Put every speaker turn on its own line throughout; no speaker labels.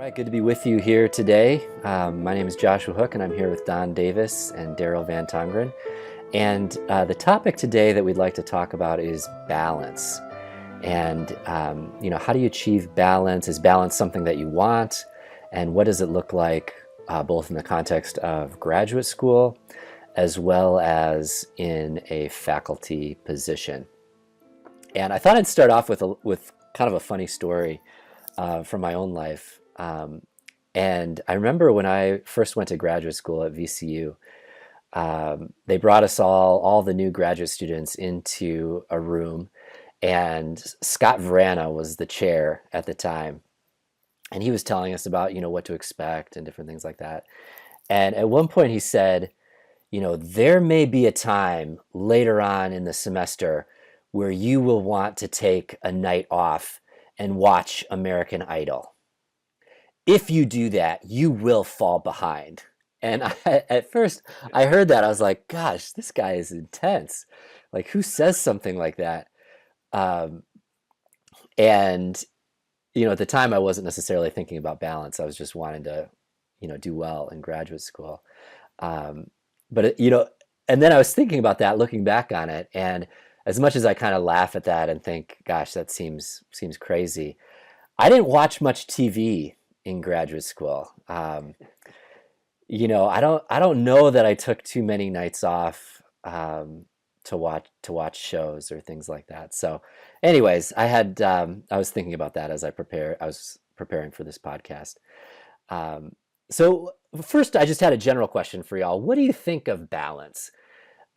right, good to be with you here today. My name is Joshua Hook, and I'm here with Don Davis and Daryl Van Tongeren. And the topic today that we'd like to talk about is balance. And, how do you achieve balance? Is balance something that you want? And what does it look like both in the context of graduate school as well as in a faculty position? And I thought I'd start off with kind of a funny story from my own life. And I remember when I first went to graduate school at VCU, they brought us all the new graduate students into a room, and Scott Vrana was the chair at the time. And he was telling us about, what to expect and different things like that. And at one point he said, there may be a time later on in the semester where you will want to take a night off and watch American Idol. If you do that, you will fall behind. And at first I heard that, I was like, gosh, this guy is intense. Like, who says something like that? And, at the time I wasn't necessarily thinking about balance. I was just wanting to, do well in graduate school. And then I was thinking about that, looking back on it. And as much as I kind of laugh at that and think, gosh, that seems crazy, I didn't watch much TV in graduate school. I don't know that I took too many nights off to watch shows or things like that. So, anyways, I was thinking about that as I was preparing for this podcast. So first, I just had a general question for y'all. What do you think of balance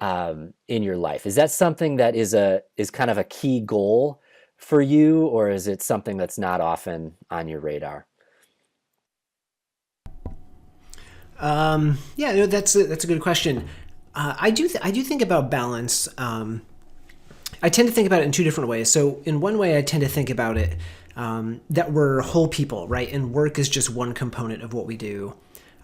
in your life? Is that something that is kind of a key goal for you, or is it something that's not often on your radar?
That's a good question. I do think about balance. I tend to think about it in two different ways. So in one way, I tend to think about it that we're whole people, right? And work is just one component of what we do.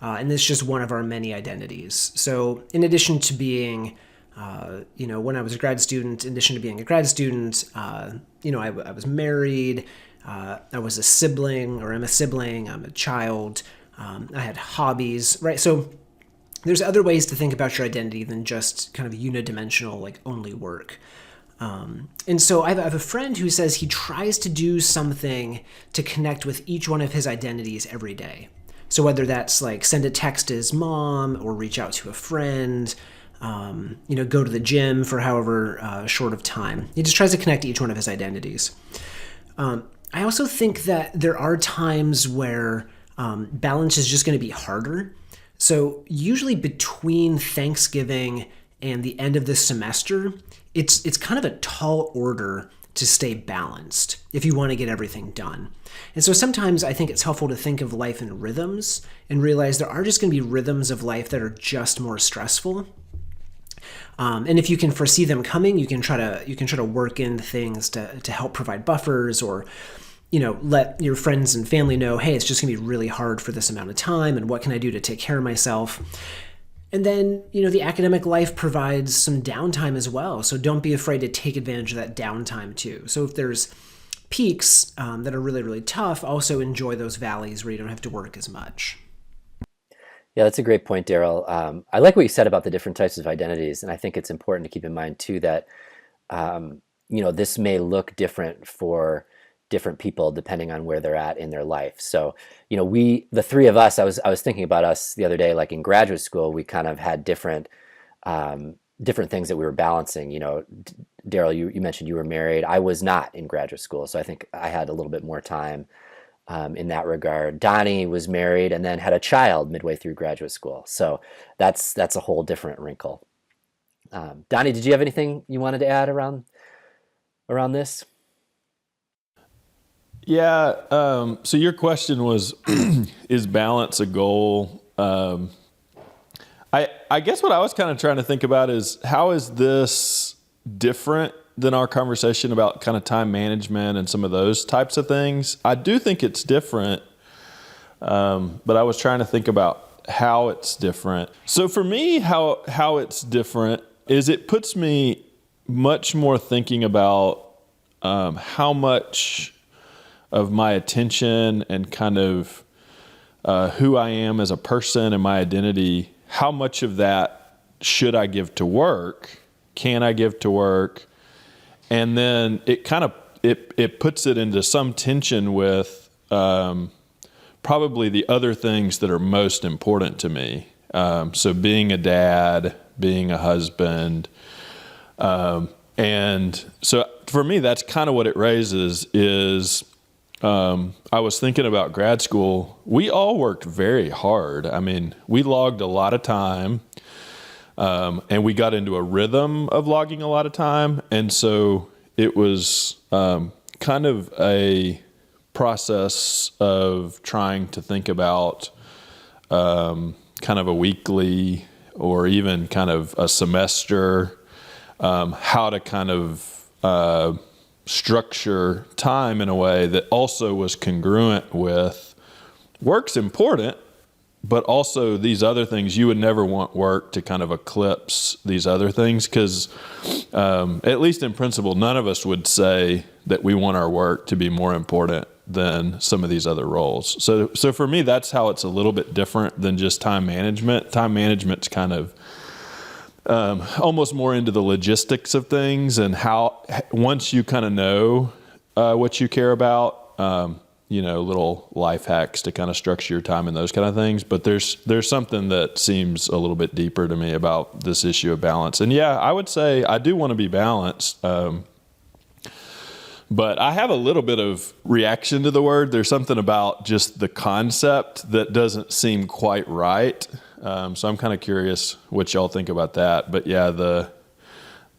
And it's just one of our many identities. So in addition to being, when I was a grad student, in addition to being a grad student, I was married, I was a sibling, or I'm a sibling, I'm a child, I had hobbies, right? So there's other ways to think about your identity than just kind of unidimensional, like only work. And so I have a friend who says he tries to do something to connect with each one of his identities every day. So whether that's like send a text to his mom or reach out to a friend, go to the gym for however short of time. He just tries to connect to each one of his identities. I also think that there are times where balance is just going to be harder. So usually between Thanksgiving and the end of the semester, it's kind of a tall order to stay balanced if you want to get everything done. And so sometimes I think it's helpful to think of life in rhythms and realize there are just going to be rhythms of life that are just more stressful. And if you can foresee them coming, you can try to work in things to help provide buffers, or let your friends and family know, hey, it's just gonna be really hard for this amount of time, and what can I do to take care of myself? And then, the academic life provides some downtime as well. So don't be afraid to take advantage of that downtime too. So if there's peaks that are really, really tough, also enjoy those valleys where you don't have to work as much.
Yeah, that's a great point, Daryl. I like what you said about the different types of identities, and I think it's important to keep in mind too that this may look different for different people depending on where they're at in their life. So, the three of us, I was thinking about us the other day, like in graduate school, we kind of had different things that we were balancing. Daryl, you mentioned you were married. I was not in graduate school, so I think I had a little bit more time in that regard. Donnie was married and then had a child midway through graduate school. So that's a whole different wrinkle. Donnie, did you have anything you wanted to add around this?
Yeah. So your question was, is balance a goal? I guess what I was kind of trying to think about is, how is this different than our conversation about kind of time management and some of those types of things? I do think it's different, but I was trying to think about how it's different. So for me, how it's different is it puts me much more thinking about how much of my attention and kind of who I am as a person and my identity, how much of that should I give to work? Can I give to work? And then it kind of, it puts it into some tension with probably the other things that are most important to me. So being a dad, being a husband. And so for me, that's kind of what it raises is, I was thinking about grad school. We all worked very hard. I mean, we logged a lot of time, and we got into a rhythm of logging a lot of time. And so it was, kind of a process of trying to think about, kind of a weekly or even kind of a semester, how to kind of structure time in a way that also was congruent with work's important, but also these other things. You would never want work to kind of eclipse these other things because, at least in principle, none of us would say that we want our work to be more important than some of these other roles. So for me, that's how it's a little bit different than just time management. Time management's kind of almost more into the logistics of things and how once you kind of know what you care about, little life hacks to kind of structure your time and those kind of things. But there's something that seems a little bit deeper to me about this issue of balance. And yeah, I would say I do want to be balanced. But I have a little bit of reaction to the word. There's something about just the concept that doesn't seem quite right. So I'm kind of curious what y'all think about that. But yeah,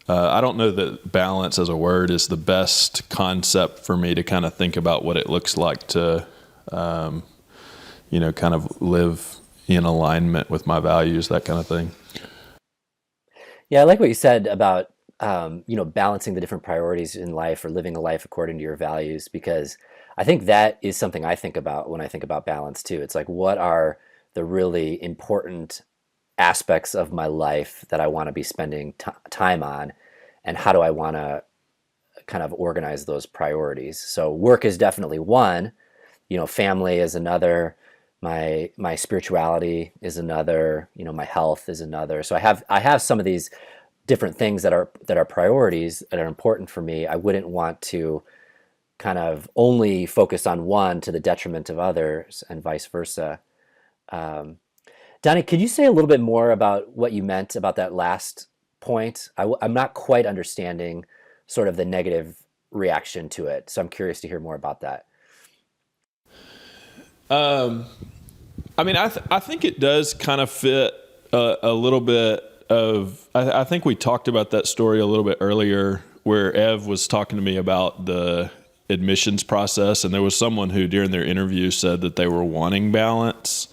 I don't know that balance as a word is the best concept for me to kind of think about what it looks like to, kind of live in alignment with my values, that kind of thing.
Yeah, I like what you said about balancing the different priorities in life or living a life according to your values, because I think that is something I think about when I think about balance too. It's like, what are the really important aspects of my life that I want to be spending time on, and how do I want to kind of organize those priorities? So work is definitely one, family is another, my spirituality is another, my health is another. So I have some of these different things that are priorities that are important for me. I wouldn't want to kind of only focus on one to the detriment of others and vice versa. Donnie, could you say a little bit more about what you meant about that last point? I'm not quite understanding sort of the negative reaction to it, so I'm curious to hear more about that.
I think it does kind of fit a little bit of, I think we talked about that story a little bit earlier where Ev was talking to me about the admissions process, and there was someone who during their interview said that they were wanting balance,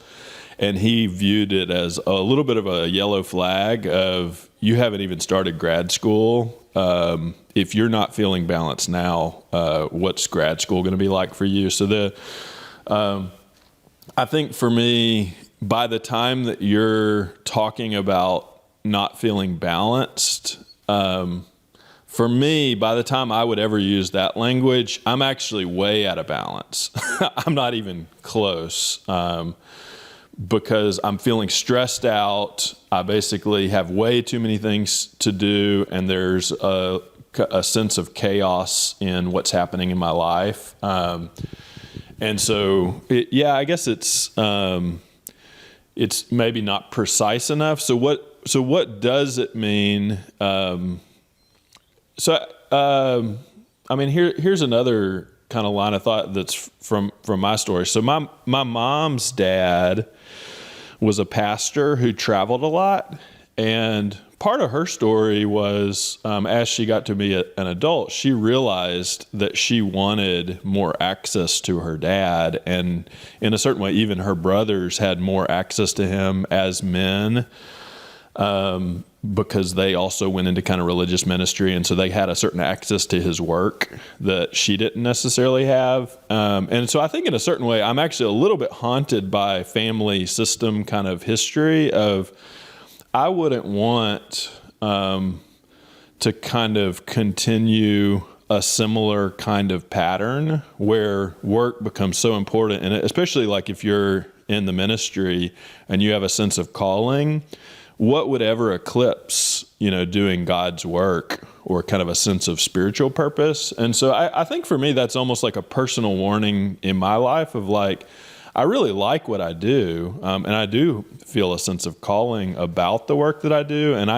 and he viewed it as a little bit of a yellow flag of, you haven't even started grad school. If you're not feeling balanced now, what's grad school going to be like for you? So I think for me, by the time that you're talking about not feeling balanced, for me, by the time I would ever use that language, I'm actually way out of balance. I'm not even close, because I'm feeling stressed out. I basically have way too many things to do, and there's a sense of chaos in what's happening in my life. And so, I guess it's maybe not precise enough. So what does it mean? Here's another kind of line of thought that's from my story. So my mom's dad was a pastor who traveled a lot, and part of her story was, as she got to be an adult, she realized that she wanted more access to her dad, and in a certain way, even her brothers had more access to him as men, because they also went into kind of religious ministry, and so they had a certain access to his work that she didn't necessarily have. And so I think in a certain way, I'm actually a little bit haunted by family system kind of history of, I wouldn't want to kind of continue a similar kind of pattern where work becomes so important, and especially like if you're in the ministry and you have a sense of calling, what would ever eclipse, doing God's work or kind of a sense of spiritual purpose? And so I think for me, that's almost like a personal warning in my life of like, I really like what I do. And I do feel a sense of calling about the work that I do. And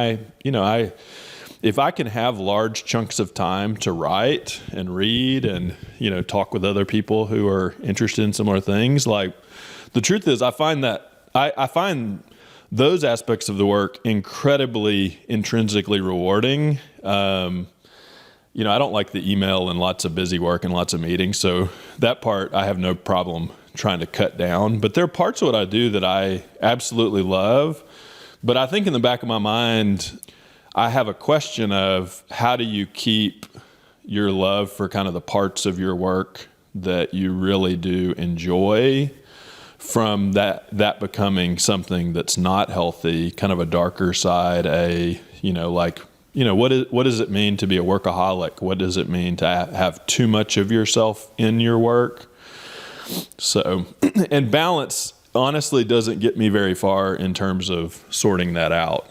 if I can have large chunks of time to write and read and, talk with other people who are interested in similar things, like the truth is I find those aspects of the work incredibly intrinsically rewarding. I don't like the email and lots of busy work and lots of meetings. So that part I have no problem trying to cut down. But there are parts of what I do that I absolutely love. But I think in the back of my mind, I have a question of how do you keep your love for kind of the parts of your work that you really do enjoy from that becoming something that's not healthy, kind of a darker side, what does it mean to be a workaholic? What does it mean to have too much of yourself in your work? So, and balance honestly doesn't get me very far in terms of sorting that out.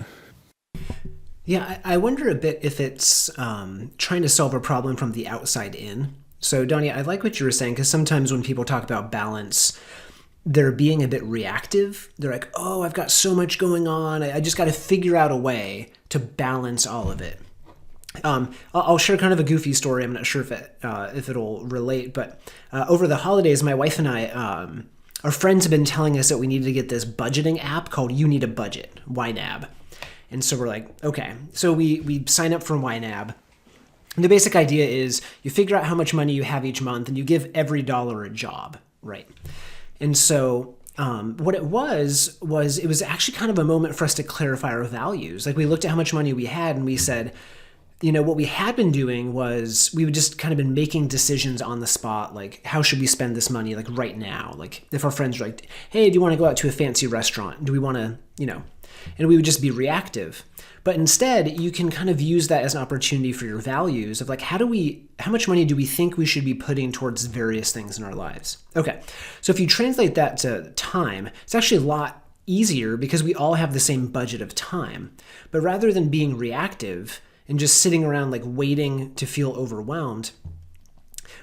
Yeah, I wonder a bit if it's trying to solve a problem from the outside in. So, Donnie, I like what you were saying, because sometimes when people talk about balance, they're being a bit reactive. They're like, oh, I've got so much going on. I just got to figure out a way to balance all of it. I'll share kind of a goofy story. I'm not sure if it'll relate, but over the holidays, my wife and I, our friends have been telling us that we needed to get this budgeting app called You Need a Budget, YNAB. And so we're like, okay. So we sign up for YNAB. And the basic idea is you figure out how much money you have each month and you give every dollar a job, right? And so what it was it was actually kind of a moment for us to clarify our values. Like we looked at how much money we had and we said, what we had been doing was we would just kind of been making decisions on the spot, like how should we spend this money, like right now? Like if our friends are like, hey, do you want to go out to a fancy restaurant? Do we want to, and we would just be reactive. But instead, you can kind of use that as an opportunity for your values of like, how much money do we think we should be putting towards various things in our lives? Okay, so if you translate that to time, it's actually a lot easier because we all have the same budget of time. But rather than being reactive and just sitting around like waiting to feel overwhelmed,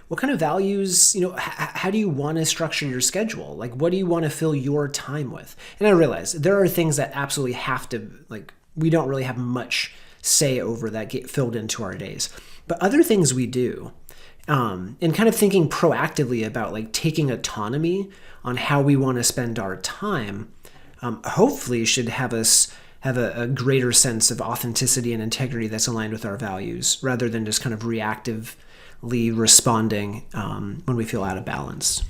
what kind of values, how do you want to structure your schedule? Like, what do you want to fill your time with? And I realize there are things that absolutely have to, like, we don't really have much say over that get filled into our days. But other things we do, and kind of thinking proactively about like taking autonomy on how we want to spend our time, hopefully should have us have a greater sense of authenticity and integrity that's aligned with our values rather than just kind of reactively responding when we feel out of balance.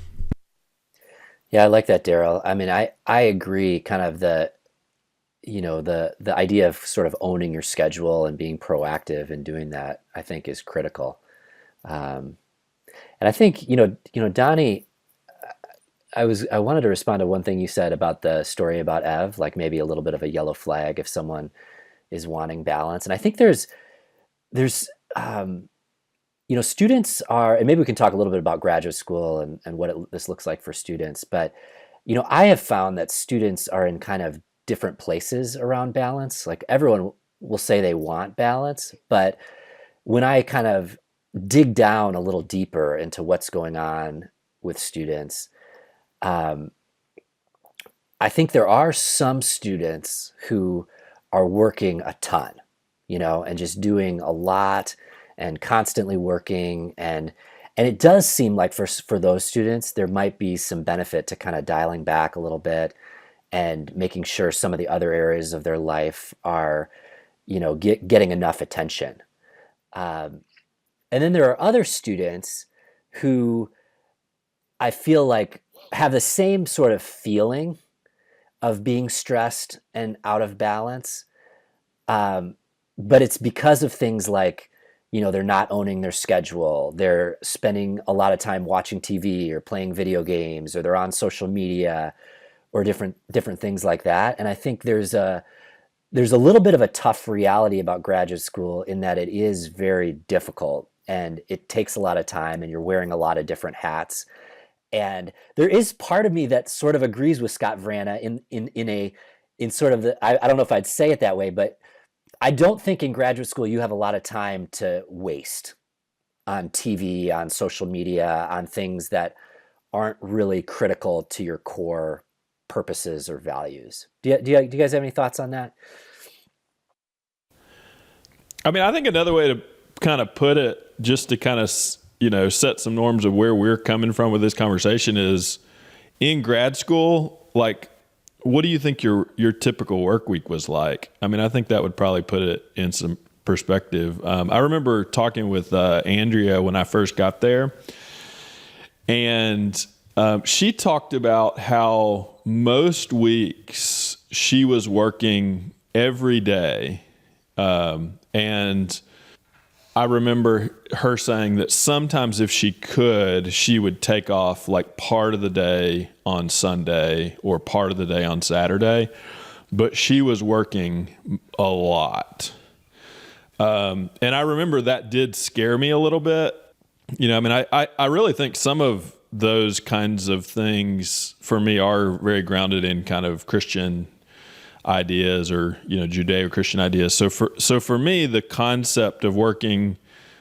Yeah, I like that, Daryl. I mean, I agree kind of the idea of sort of owning your schedule and being proactive and doing that, I think is critical. And I think, Donnie, I wanted to respond to one thing you said about the story about Ev, like maybe a little bit of a yellow flag if someone is wanting balance. And I think there's students are, and maybe we can talk a little bit about graduate school and what this looks like for students. But, I have found that students are in kind of different places around balance. Like everyone will say they want balance, but when I kind of dig down a little deeper into what's going on with students, I think there are some students who are working a ton, and just doing a lot and constantly working. And it does seem like for those students, there might be some benefit to kind of dialing back a little bit and making sure some of the other areas of their life are, getting enough attention. And then there are other students who I feel like have the same sort of feeling of being stressed and out of balance. But it's because of things like, they're not owning their schedule. They're spending a lot of time watching TV or playing video games, or they're on social media or different things like that. And I think there's a little bit of a tough reality about graduate school in that it is very difficult and it takes a lot of time and you're wearing a lot of different hats. And there is part of me that sort of agrees with Scott Vrana in sort of I don't know if I'd say it that way, but I don't think in graduate school you have a lot of time to waste on TV, on social media, on things that aren't really critical to your core purposes or values. Do you guys have any thoughts on that?
I mean, I think another way to kind of put it, just to kind of, set some norms of where we're coming from with this conversation, is in grad school, like, what do you think your typical work week was like? I mean, I think that would probably put it in some perspective. I remember talking with Andrea when I first got there, and she talked about how most weeks she was working every day. And I remember her saying that sometimes if she could, she would take off like part of the day on Sunday or part of the day on Saturday, but she was working a lot. And I remember that did scare me a little bit. I mean, I really think some of those kinds of things for me are very grounded in kind of Christian ideas or, Judeo-Christian ideas. So for me, the concept of working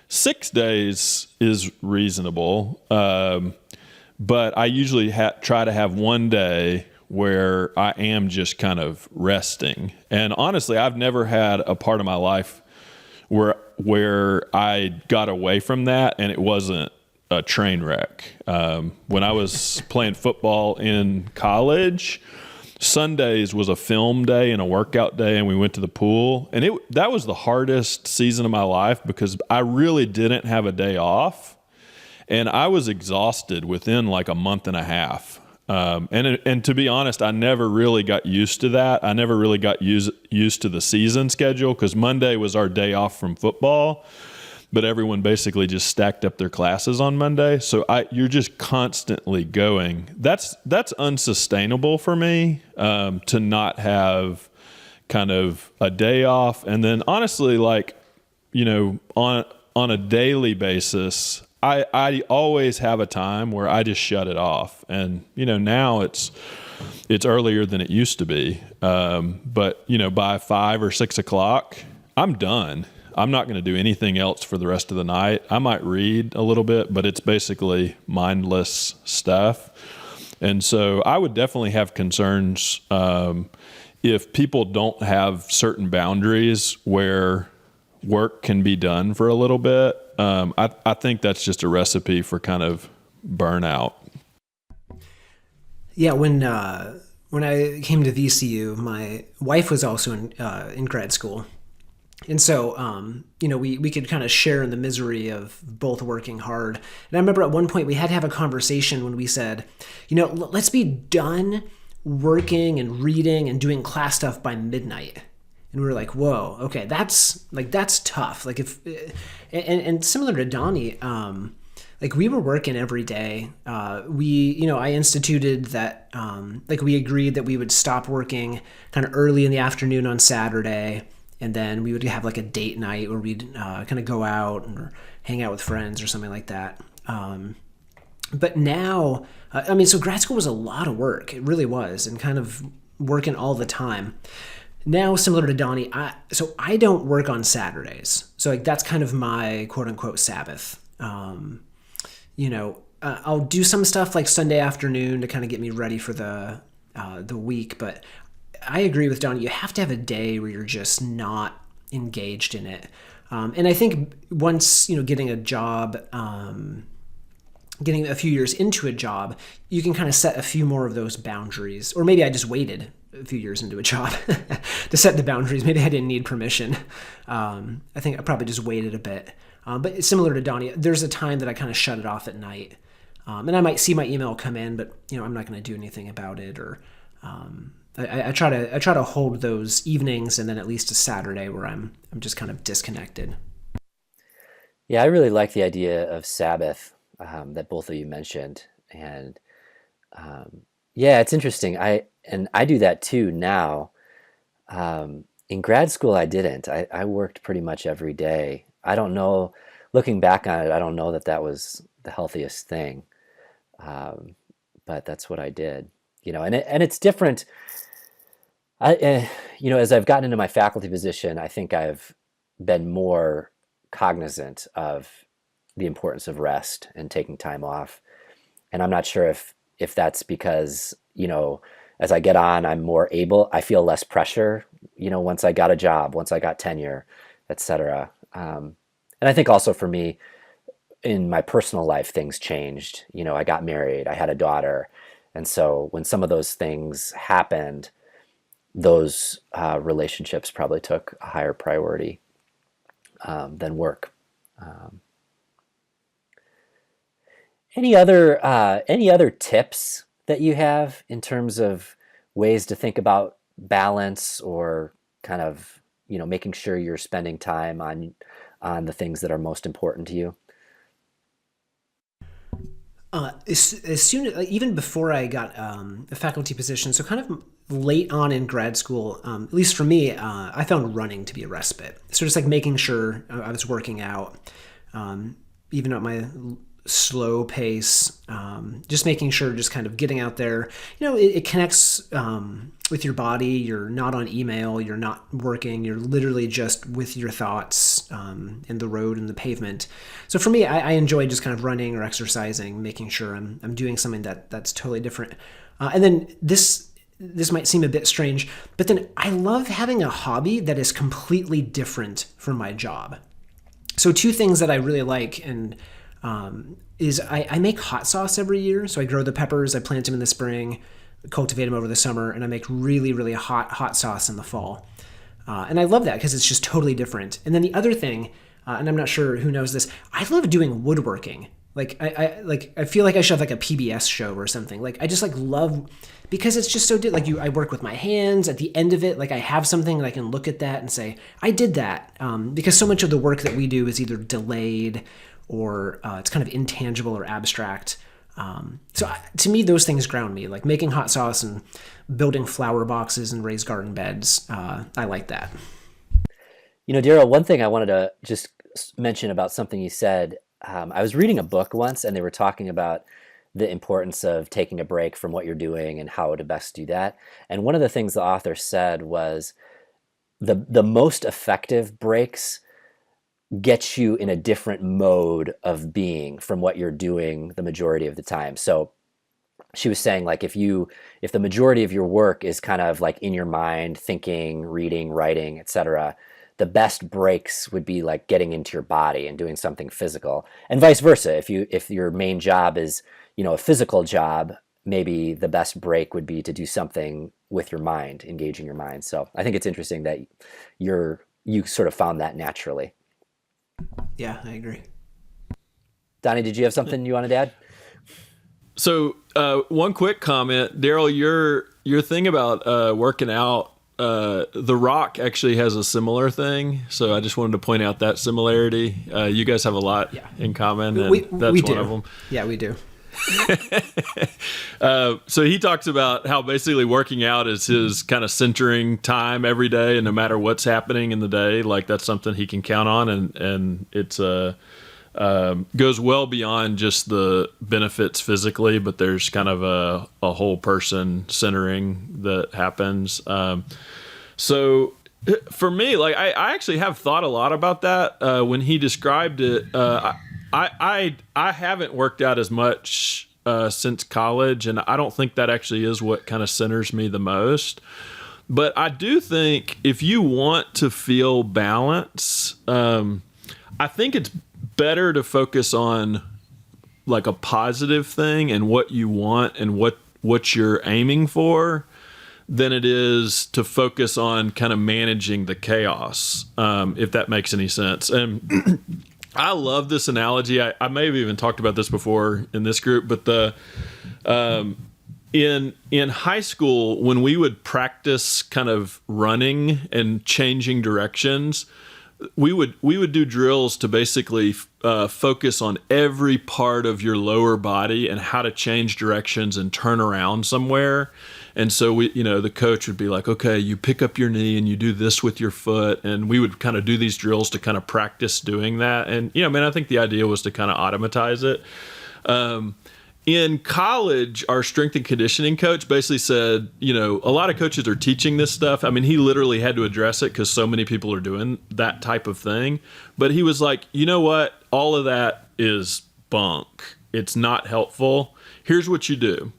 6 days is reasonable. But I usually try to have one day where I am just kind of resting. And honestly, I've never had a part of my life where I got away from that and it wasn't a train wreck. When I was playing football in college, Sundays was a film day and a workout day, and we went to the pool. And that was the hardest season of my life because I really didn't have a day off. And I was exhausted within like a month and a half. And to be honest, I never really got used to that. I never really got used to the season schedule because Monday was our day off from football, but everyone basically just stacked up their classes on Monday. So you're just constantly going. That's unsustainable for me, to not have kind of a day off. And then honestly, like, on a daily basis, I always have a time where I just shut it off. And, now it's earlier than it used to be. But, by 5 or 6 o'clock, I'm done. I'm not going to do anything else for the rest of the night. I might read a little bit, but it's basically mindless stuff. And so I would definitely have concerns if people don't have certain boundaries where work can be done for a little bit. I think that's just a recipe for kind of burnout.
Yeah, when I came to VCU, my wife was also in grad school. And so, we could kind of share in the misery of both working hard. And I remember at one point we had to have a conversation when we said, let's be done working and reading and doing class stuff by midnight. And we were like, whoa, okay, that's tough. Like and similar to Donnie, like we were working every day. I instituted that, we agreed that we would stop working kind of early in the afternoon on Saturday. And then we would have like a date night where we'd kind of go out or hang out with friends or something like that. But now, so grad school was a lot of work. It really was, and kind of working all the time. Now, similar to Donnie, I don't work on Saturdays. So like that's kind of my quote unquote Sabbath. I'll do some stuff like Sunday afternoon to kind of get me ready for the week, but I agree with Donnie. You have to have a day where you're just not engaged in it. And I think once, getting a job, getting a few years into a job, you can kind of set a few more of those boundaries. Or maybe I just waited a few years into a job to set the boundaries. Maybe I didn't need permission. I think I probably just waited a bit. But similar to Donnie, there's a time that I kind of shut it off at night. And I might see my email come in, but, I'm not going to do anything about it. Or I try to hold those evenings and then at least a Saturday where I'm just kind of disconnected.
Yeah, I really like the idea of Sabbath that both of you mentioned, and it's interesting. I do that too now. In grad school, I didn't. I worked pretty much every day. I don't know. Looking back on it, I don't know that was the healthiest thing. but that's what I did. And it's different. As I've gotten into my faculty position, I think I've been more cognizant of the importance of rest and taking time off. And I'm not sure if that's because, as I get on, I'm more able, I feel less pressure, once I got a job, once I got tenure, et cetera. And I think also for me, in my personal life, things changed. I got married, I had a daughter. And so when some of those things happened, those relationships probably took a higher priority than work. Any other tips that you have in terms of ways to think about balance, or kind of making sure you're spending time on the things that are most important to you?
As soon as, even before I got a faculty position, so kind of late on in grad school, at least for me, I found running to be a respite. So just like making sure I was working out, even at my slow pace, just making sure, just kind of getting out there. It connects with your body. You're not on email. You're not working. You're literally just with your thoughts in the road and the pavement. So for me, I enjoy just kind of running or exercising, making sure I'm doing something that's totally different. And then this might seem a bit strange, but then I love having a hobby that is completely different from my job. So two things that I really like is I make hot sauce every year. So I grow the peppers, I plant them in the spring, cultivate them over the summer, and I make really, really hot sauce in the fall. And I love that because it's just totally different. And then the other thing, and I'm not sure who knows this, I love doing woodworking. Like I feel like I should have like a PBS show or something. Like I just love, because it's just so I work with my hands. At the end of it, I have something and I can look at that and say I did that. Because so much of the work that we do is either delayed or it's kind of intangible or abstract. So to me, those things ground me. Like making hot sauce and building flower boxes and raised garden beds. I like that.
Daryl, one thing I wanted to just mention about something you said. I was reading a book once, and they were talking about the importance of taking a break from what you're doing and how to best do that. And one of the things the author said was the most effective breaks get you in a different mode of being from what you're doing the majority of the time. So she was saying, if the majority of your work is kind of in your mind, thinking, reading, writing, etc., the best breaks would be getting into your body and doing something physical, and vice versa. If your main job is a physical job, maybe the best break would be to do something with your mind, engaging your mind. So I think it's interesting that you sort of found that naturally.
Yeah, I agree.
Donnie, did you have something you wanted to add?
So one quick comment, Daryl, your thing about working out, The Rock actually has a similar thing. So I just wanted to point out that similarity. You guys have a lot in common, and that's one of them.
Yeah, we do.
So he talks about how basically working out is his kind of centering time every day, and no matter what's happening in the day, that's something he can count on, and it's goes well beyond just the benefits physically, but there's kind of a whole person centering that happens. So for me, I actually have thought a lot about that when he described it. I haven't worked out as much since college, and I don't think that actually is what kind of centers me the most. But I do think if you want to feel balance, I think it's better to focus on a positive thing and what you want and what you're aiming for than it is to focus on kind of managing the chaos, if that makes any sense. And I love this analogy. I may have even talked about this before in this group, but in high school, when we would practice kind of running and changing directions, we would do drills to basically focus on every part of your lower body and how to change directions and turn around somewhere. And so the coach would be like, okay, you pick up your knee and you do this with your foot. And we would kind of do these drills to kind of practice doing that. And, I think the idea was to kind of automatize it. in college, our strength and conditioning coach basically said, a lot of coaches are teaching this stuff. I mean, he literally had to address it because so many people are doing that type of thing. But he was like, you know what? All of that is bunk. It's not helpful. Here's what you do.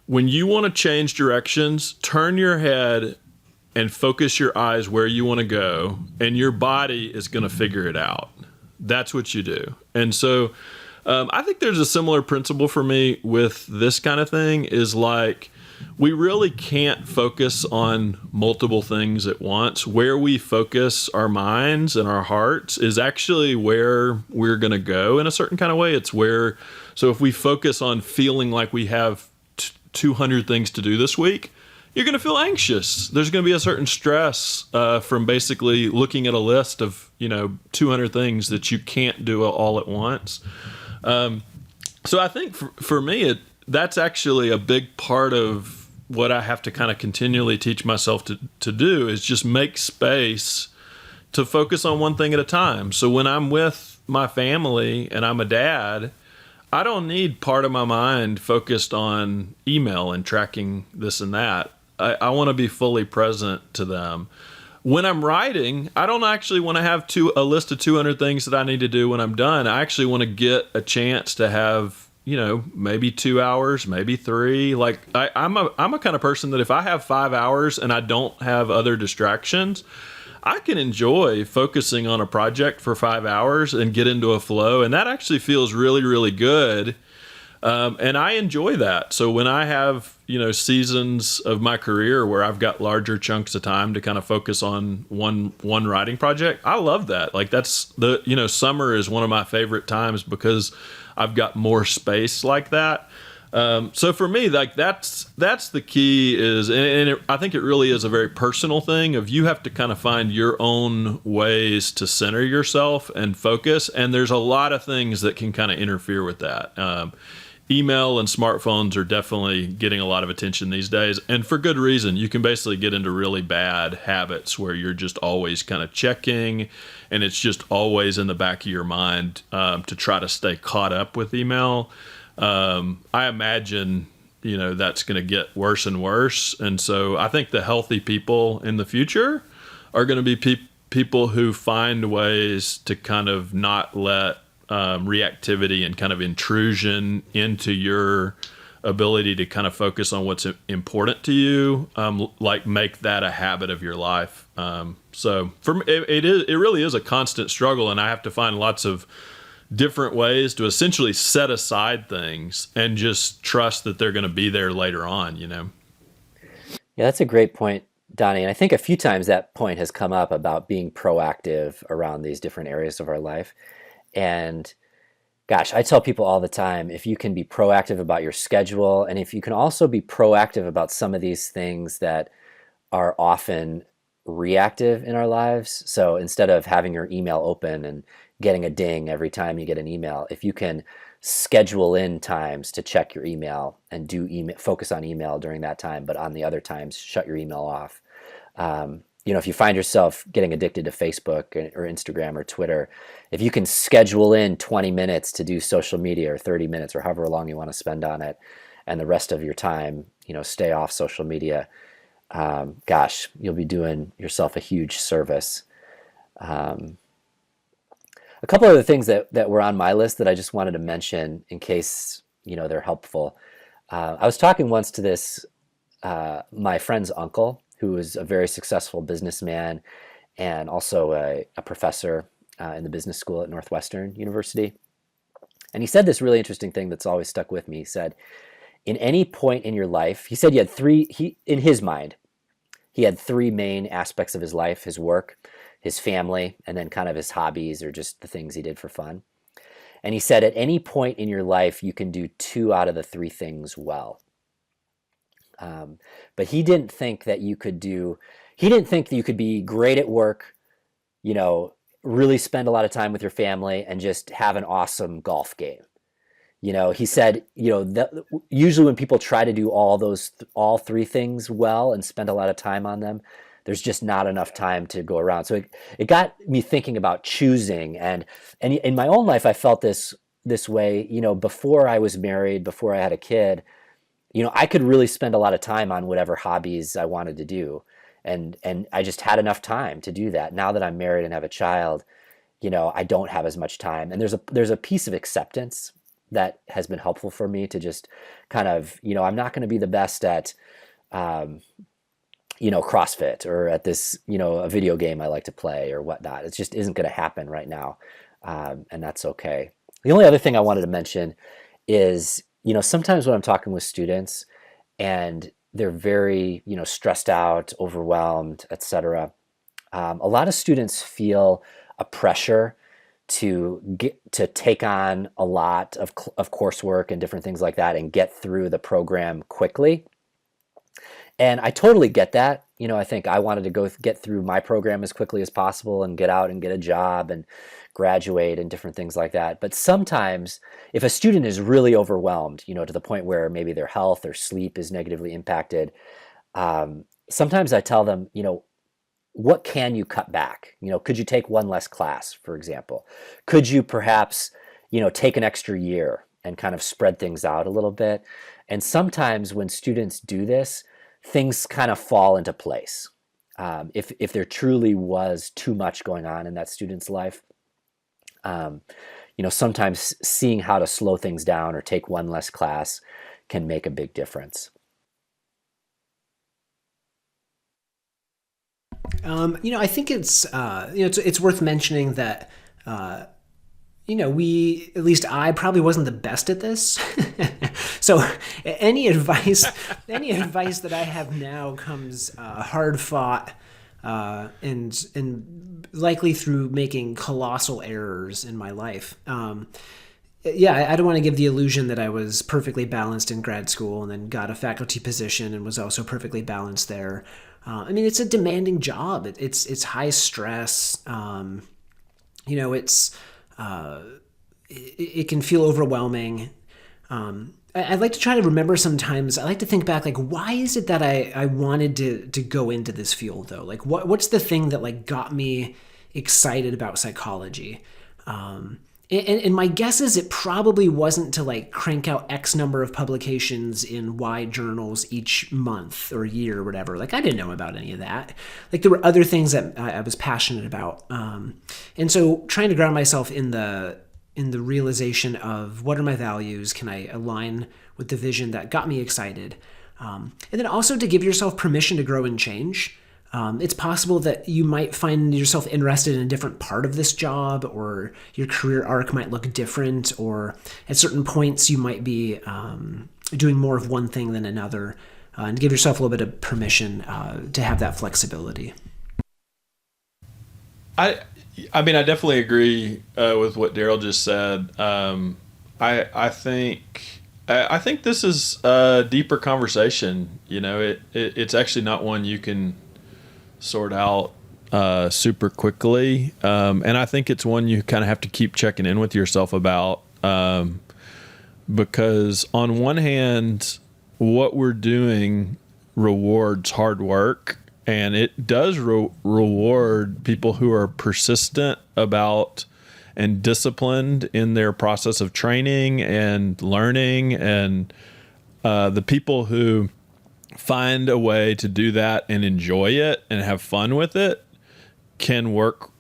When you want to change directions, turn your head and focus your eyes where you want to go, and your body is going to figure it out. That's what you do. And so I think there's a similar principle for me with this kind of thing is like, we really can't focus on multiple things at once. Where we focus our minds and our hearts is actually where we're going to go in a certain kind of way. So if we focus on feeling like we have 200 things to do this week, you're going to feel anxious. There's going to be a certain stress from basically looking at a list of, 200 things that you can't do all at once. So I think for me, that's actually a big part of what I have to kind of continually teach myself to do is just make space to focus on one thing at a time. So when I'm with my family and I'm a dad, I don't need part of my mind focused on email and tracking this and that. I want to be fully present to them. When I'm writing, I don't actually want to have a list of 200 things that I need to do when I'm done. I actually want to get a chance to have, maybe 2 hours, maybe 3. Like I'm a kind of person that if I have 5 hours and I don't have other distractions, I can enjoy focusing on a project for 5 hours and get into a flow. And that actually feels really, really good. And I enjoy that. So when I have, seasons of my career where I've got larger chunks of time to kind of focus on one writing project, I love that. Like that's summer is one of my favorite times because I've got more space like that. So for me, like that's the key is, I think it really is a very personal thing of you have to kind of find your own ways to center yourself and focus. And there's a lot of things that can kind of interfere with that. Email and smartphones are definitely getting a lot of attention these days, and for good reason. You can basically get into really bad habits where you're just always kind of checking, and it's just always in the back of your mind to try to stay caught up with email. I imagine, that's going to get worse and worse. And so I think the healthy people in the future are going to be people who find ways to kind of not let reactivity and kind of intrusion into your ability to kind of focus on what's important to you, like make that a habit of your life. So for me, it really is a constant struggle, and I have to find lots of different ways to essentially set aside things and just trust that they're going to be there later on, Yeah,
that's a great point, Donnie. And I think a few times that point has come up about being proactive around these different areas of our life. And gosh, I tell people all the time, if you can be proactive about your schedule, and if you can also be proactive about some of these things that are often reactive in our lives. So instead of having your email open and getting a ding every time you get an email, if you can schedule in times to check your email and focus on email during that time, but on the other times, shut your email off. If you find yourself getting addicted to Facebook or Instagram or Twitter, if you can schedule in 20 minutes to do social media or 30 minutes or however long you want to spend on it, and the rest of your time, stay off social media, gosh, you'll be doing yourself a huge service. A couple other things that were on my list that I just wanted to mention in case, they're helpful. I was talking once to my friend's uncle, who is a very successful businessman and also a professor in the business school at Northwestern University. And he said this really interesting thing that's always stuck with me. He said, in any point in your life, he said in his mind, he had 3 main aspects of his life: his work, his family, and then kind of his hobbies or just the things he did for fun. And he said, at any point in your life, you can do 2 out of the 3 things well. But he didn't think that you could be great at work, really spend a lot of time with your family and just have an awesome golf game. He said, usually when people try to do all 3 things well and spend a lot of time on them, there's just not enough time to go around. So it got me thinking about choosing, and in my own life, I felt this this way, before I was married, before I had a kid, I could really spend a lot of time on whatever hobbies I wanted to do. And I just had enough time to do that. Now that I'm married and have a child, I don't have as much time. And there's a piece of acceptance that has been helpful for me to just kind of, I'm not going to be the best at, CrossFit or at this, a video game I like to play or whatnot. It just isn't going to happen right now. And that's okay. The only other thing I wanted to mention is, sometimes when I'm talking with students and they're very, stressed out, overwhelmed, etc. A lot of students feel a pressure to take on a lot of coursework and different things like that and get through the program quickly. And I totally get that. I think I wanted to get through my program as quickly as possible and get out and get a job and graduate and different things like that. But sometimes if a student is really overwhelmed, to the point where maybe their health or sleep is negatively impacted, sometimes I tell them, what can you cut back? Could you take one less class, for example? Could you perhaps, take an extra year and kind of spread things out a little bit? And sometimes when students do this, things kind of fall into place. If there truly was too much going on in that student's life, sometimes seeing how to slow things down or take one less class can make a big difference.
I think it's worth mentioning that, at least I probably wasn't the best at this. So any advice that I have now comes hard fought, and likely through making colossal errors in my life. I don't want to give the illusion that I was perfectly balanced in grad school and then got a faculty position and was also perfectly balanced there. It's a demanding job. It's high stress. It can feel overwhelming. I'd like to try to remember sometimes. I like to think back, why is it that I wanted to go into this field though? What's the thing that got me excited about psychology? And my guess is it probably wasn't to crank out X number of publications in Y journals each month or year or whatever. I didn't know about any of that. There were other things that I was passionate about. And so trying to ground myself in the realization of what are my values, can I align with the vision that got me excited? And then also to give yourself permission to grow and change. It's possible that you might find yourself interested in a different part of this job, or your career arc might look different, or at certain points you might be doing more of one thing than another, and give yourself a little bit of permission to have that flexibility.
I definitely agree with what Daryl just said. I think this is a deeper conversation. It's actually not one you can sort out super quickly, and I think it's one you kind of have to keep checking in with yourself about, because on one hand, what we're doing rewards hard work, and it does reward people who are persistent about and disciplined in their process of training and learning, and the people who find a way to do that and enjoy it and have fun with it can work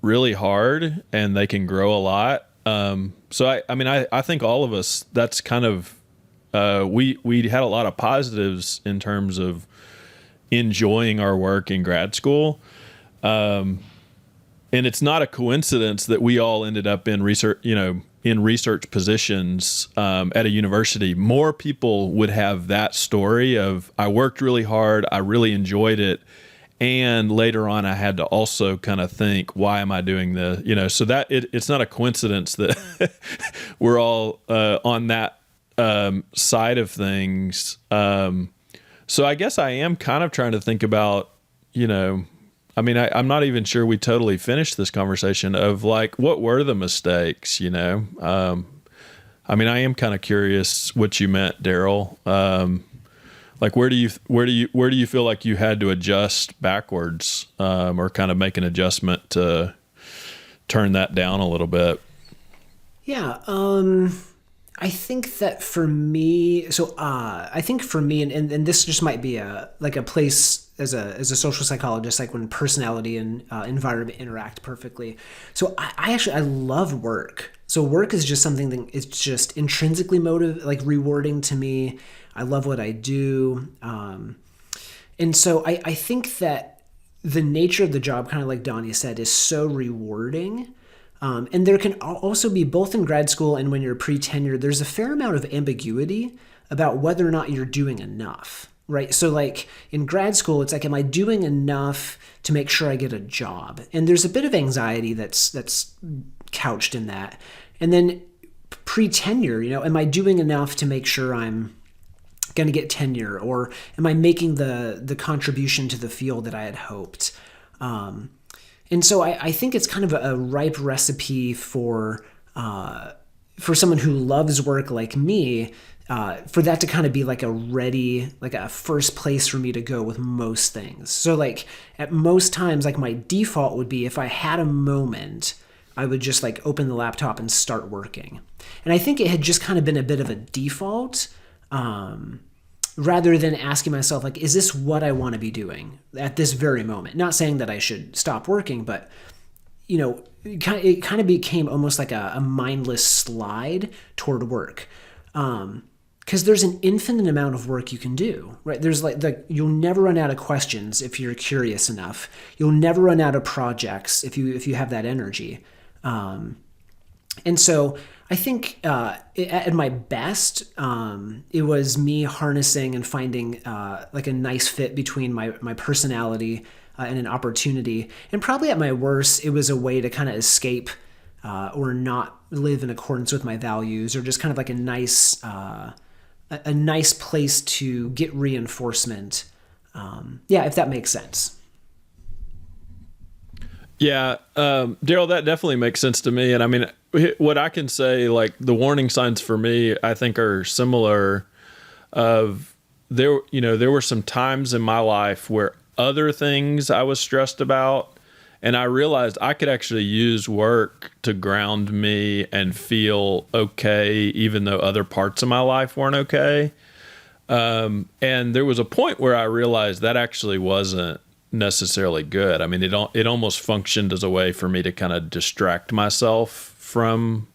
really hard and they can grow a lot. So I think all of us, that's kind of, we had a lot of positives in terms of enjoying our work in grad school. And it's not a coincidence that we all ended up in research positions at a university. More people would have that story of, I worked really hard, I really enjoyed it, and later on I had to also kind of think, why am I doing this? So that it's not a coincidence that we're all on that side of things. So I guess I am kind of trying to think about, I'm not even sure we totally finished this conversation of what were the mistakes, I am kind of curious what you meant, Daryl. Where do you feel like you had to adjust backwards, or kind of make an adjustment to turn that down a little bit?
Yeah, I think that for me, I think for me, and this just might be a place as a social psychologist, like when personality and environment interact perfectly. So I actually I love work. So work is just something that it's just intrinsically like rewarding to me. I love what I do, and so I think that the nature of the job, kind of like Donnie said, is so rewarding. And there can also be, both in grad school and when you're pre-tenure, there's a fair amount of ambiguity about whether or not you're doing enough, right? So like in grad school, it's like, am I doing enough to make sure I get a job? And there's a bit of anxiety that's couched in that. And then pre-tenure, am I doing enough to make sure I'm going to get tenure, or am I making the contribution to the field that I had hoped? And so I think it's kind of a ripe recipe for someone who loves work like me, for that to kind of be like a first place for me to go with most things. So like at most times, like my default would be, if I had a moment, I would just like open the laptop and start working. And I think it had just kind of been a bit of a default, rather than asking myself, like, is this what I want to be doing at this very moment? Not saying that I should stop working, but, it kind of became almost like a mindless slide toward work. Because there's an infinite amount of work you can do, right? There's you'll never run out of questions if you're curious enough. You'll never run out of projects if you have that energy. And so I think at my best, it was me harnessing and finding like a nice fit between my personality and an opportunity. And probably at my worst, it was a way to kind of escape or not live in accordance with my values, or just kind of like a nice place to get reinforcement. If that makes sense.
Yeah, Daryl, that definitely makes sense to me. And I mean, what I can say, like the warning signs for me, I think are similar. There were some times in my life where other things I was stressed about, and I realized I could actually use work to ground me and feel okay, even though other parts of my life weren't okay. And there was a point where I realized that actually wasn't necessarily good. I mean, it almost functioned as a way for me to kind of distract myself from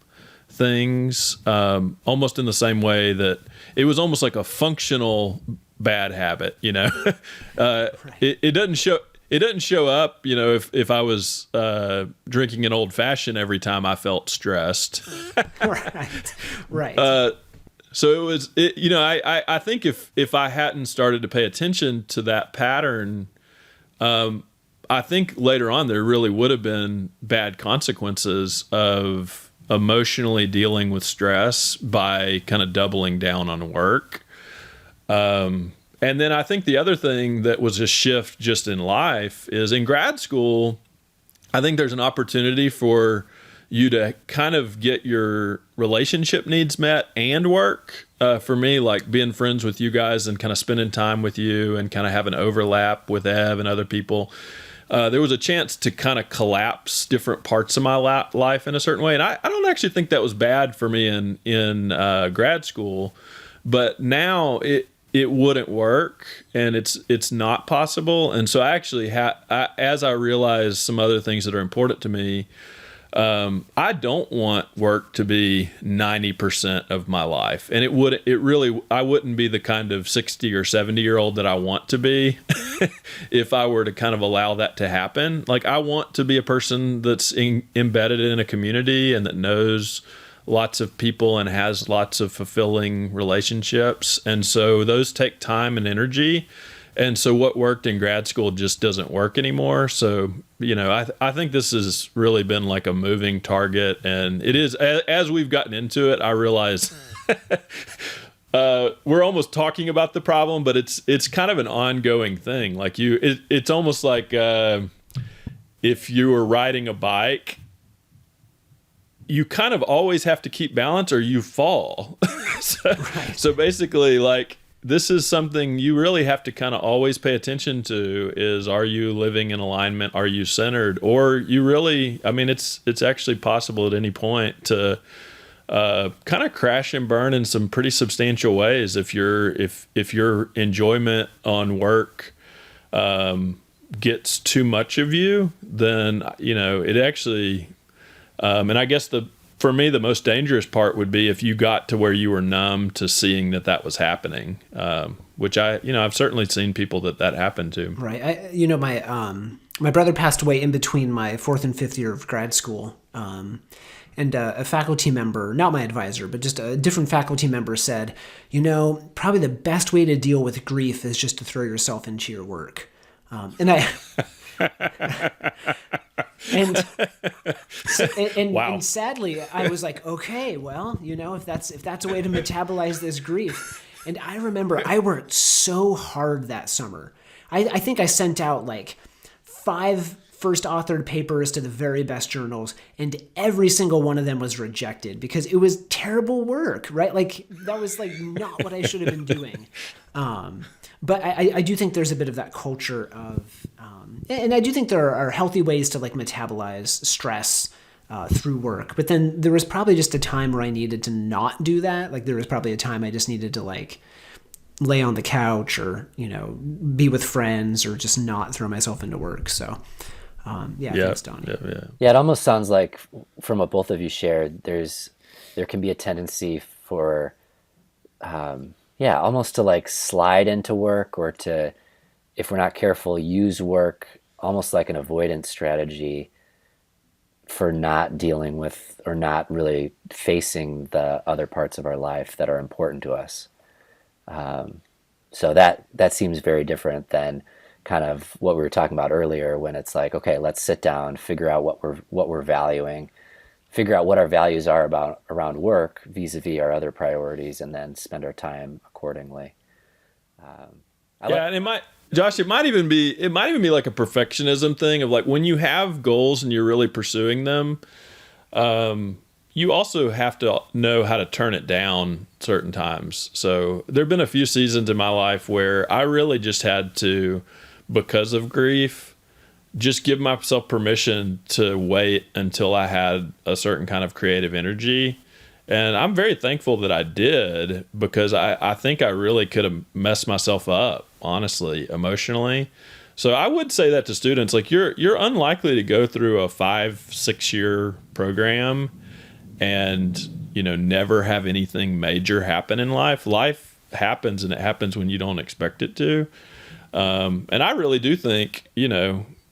things, almost in the same way that it was almost like a functional bad habit. Right. It doesn't show up, if I was drinking an old fashioned every time I felt stressed.
Right.
So I think if I hadn't started to pay attention to that pattern, I think later on there really would have been bad consequences of emotionally dealing with stress by kind of doubling down on work. And then I think the other thing that was a shift just in life is in grad school, I think there's an opportunity for you to kind of get your relationship needs met and work. For me, like being friends with you guys and kind of spending time with you and kind of having overlap with Ev and other people, there was a chance to kind of collapse different parts of my life in a certain way. And I don't actually think that was bad for me in grad school, but now it wouldn't work, and it's not possible. And so I actually as I realized some other things that are important to me, I don't want work to be 90% of my life. And I wouldn't be the kind of 60 or 70-year-old that I want to be if I were to kind of allow that to happen. Like, I want to be a person that's embedded in a community and that knows lots of people and has lots of fulfilling relationships. And so those take time and energy. And so what worked in grad school just doesn't work anymore. So, I think this has really been like a moving target. And it is, as we've gotten into it, I realize we're almost talking about the problem, but it's kind of an ongoing thing. Like it's almost like if you were riding a bike, you kind of always have to keep balance or you fall. So basically, like, this is something you really have to kind of always pay attention to is, are you living in alignment? Are you centered? Or you really, I mean, it's actually possible at any point to kind of crash and burn in some pretty substantial ways if your enjoyment on work gets too much of you, then it actually and I guess for me the most dangerous part would be if you got to where you were numb to seeing that was happening, which I've certainly seen people that happened to.
Right. My brother passed away in between my 4th and 5th year of grad school. And a faculty member, not my advisor, but just a different faculty member said, probably the best way to deal with grief is just to throw yourself into your work. And
Wow.
And sadly, I was like, okay, well, if that's a way to metabolize this grief. And I remember I worked so hard that summer. I think I sent out like 5 first authored papers to the very best journals, and every single one of them was rejected because it was terrible work, right? Like that was like not what I should have been doing. But I do think there's a bit of that culture of, and I do think there are healthy ways to like metabolize stress through work. But then there was probably just a time where I needed to not do that. Like there was probably a time I just needed to like lay on the couch or, be with friends or just not throw myself into work. So, thanks, Donnie.
Yeah, it almost sounds like from what both of you shared, there can be a tendency for, almost to like slide into work or to, if we're not careful, use work almost like an avoidance strategy for not dealing with or not really facing the other parts of our life that are important to us. So that seems very different than kind of what we were talking about earlier, when it's like, okay, let's sit down, figure out what we're valuing, figure out what our values are around work vis-a-vis our other priorities, and then spend our time accordingly.
And it might even be like a perfectionism thing of like when you have goals and you're really pursuing them, you also have to know how to turn it down certain times. So there've been a few seasons in my life where I really just had to, because of grief, just give myself permission to wait until I had a certain kind of creative energy. And I'm very thankful that I did, because I think I really could have messed myself up, honestly, emotionally. So I would say that to students, like you're unlikely to go through a 5-6 year program and, never have anything major happen in life. Life happens, and it happens when you don't expect it to. And I really do think,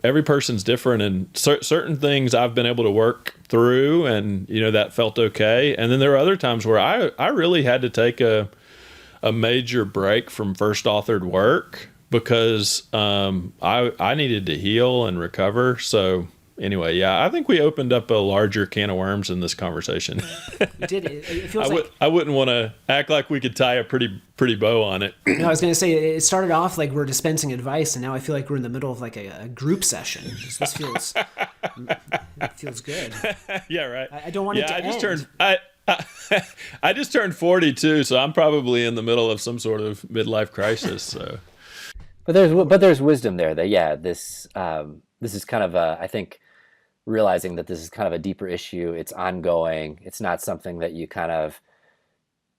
every person's different, and certain things I've been able to work through, and, that felt okay. And then there are other times where I really had to take a major break from first authored work because I needed to heal and recover. So anyway, I think we opened up a larger can of worms in this conversation.
We did. It feels
I wouldn't want to act like we could tie a pretty bow on it.
No, I was going to say, it started off like we're dispensing advice, and now I feel like we're in the middle of like a group session. This feels good.
Yeah, right.
I don't want it to end.
I just turned 42, so I'm probably in the middle of some sort of midlife crisis. So,
but there's wisdom there. That this is kind of I think realizing that this is kind of a deeper issue. It's ongoing. It's not something that you kind of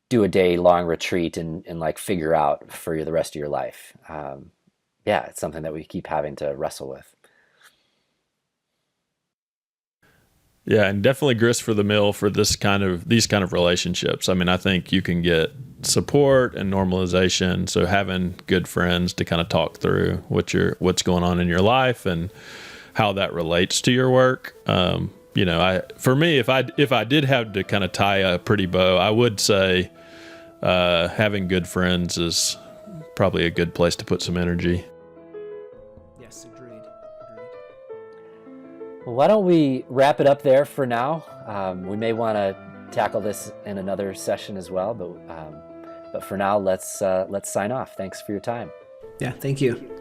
do a day-long retreat and like figure out for the rest of your life. It's something that we keep having to wrestle with.
Yeah, and definitely grist for the mill for these kind of relationships. I mean, I think you can get support and normalization. So having good friends to kind of talk through what's going on in your life and how that relates to your work. For me, if I did have to kind of tie a pretty bow, I would say having good friends is probably a good place to put some energy.
Yes, agreed.
Well, why don't we wrap it up there for now? We may want to tackle this in another session as well, but for now, let's sign off. Thanks for your time.
Yeah, thank you.